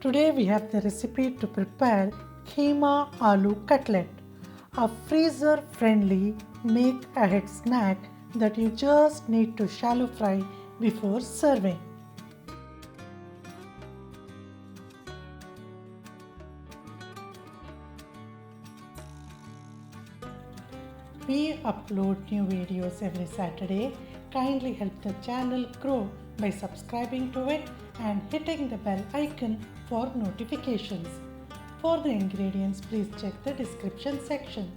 Today we have the recipe to prepare Kheema Aloo Cutlet, a freezer-friendly make-ahead snack that you just need to shallow fry before serving. We upload new videos every Saturday. Kindly help the channel grow by subscribing to it and hitting the bell icon for notifications. For the ingredients, please check the description section.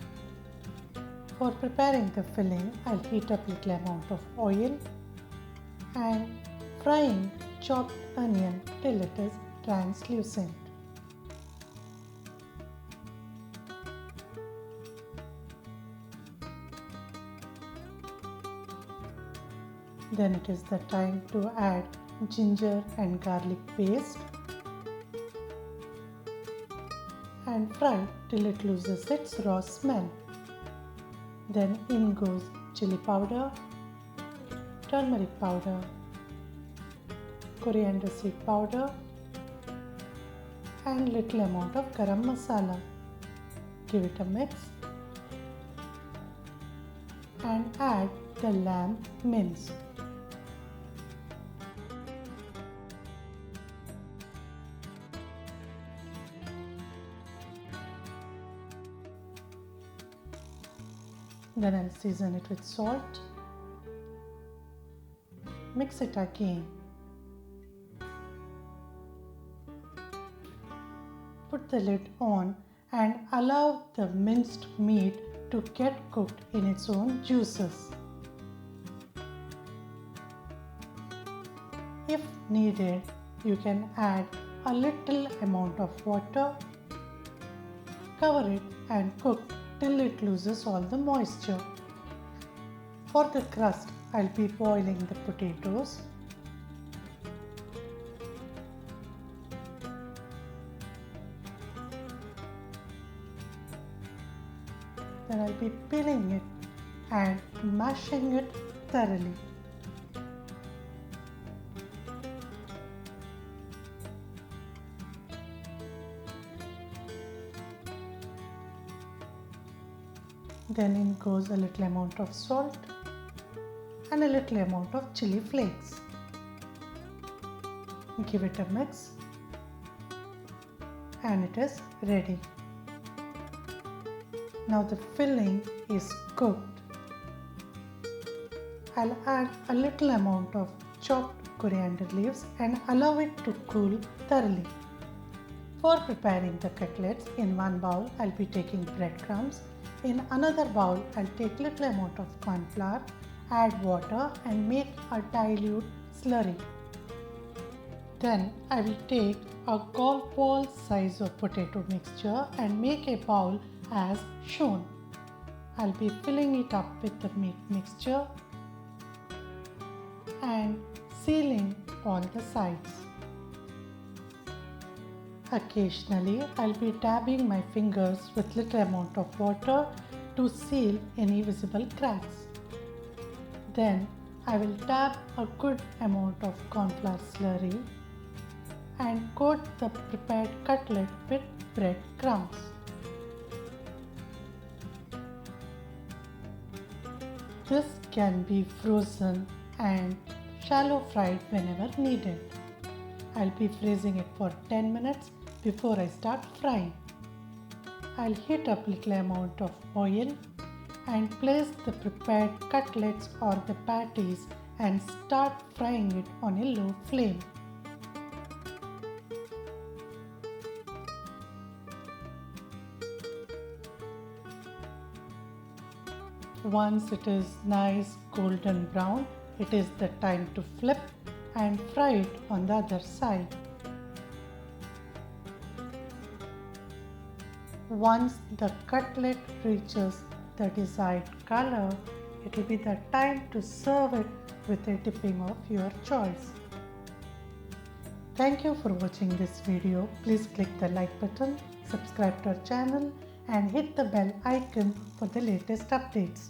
For preparing the filling, I'll heat up little amount of oil and frying chopped onion till it is translucent. Then it is the time to add ginger and garlic paste and fry till it loses its raw smell. Then in goes chilli powder, turmeric powder, coriander seed powder and little amount of garam masala. Give it a mix and add the lamb mince. Then I'll season it with salt. Mix it again. Put the lid on and allow the minced meat to get cooked in its own juices. If needed, you can add a little amount of water, cover it and cook till it loses all the moisture. For the crust, I'll be boiling the potatoes. Then I'll be peeling it and mashing it thoroughly. Then in goes a little amount of salt and a little amount of chili flakes. Give it a mix and it is ready. Now the filling is cooked. I'll add a little amount of chopped coriander leaves and allow it to cool thoroughly. For preparing the cutlets, in one bowl I'll be taking breadcrumbs. In another bowl, I'll take little amount of cornflour, add water and make a dilute slurry. Then I will take a golf ball size of potato mixture and make a bowl as shown. I'll be filling it up with the meat mixture and sealing all the sides. Occasionally, I'll be dabbing my fingers with little amount of water to seal any visible cracks. Then I will dab a good amount of cornflour slurry and coat the prepared cutlet with breadcrumbs. This can be frozen and shallow fried whenever needed. I'll be freezing it for 10 minutes before I start frying. I'll heat up little amount of oil and place the prepared cutlets or the patties and start frying it on a low flame. Once it is nice golden brown, it is the time to flip and fry it on the other side. Once the cutlet reaches the desired color, it will be the time to serve it with a dipping of your choice. Thank you for watching this video. Please click the like button, subscribe to our channel and hit the bell icon for the latest updates.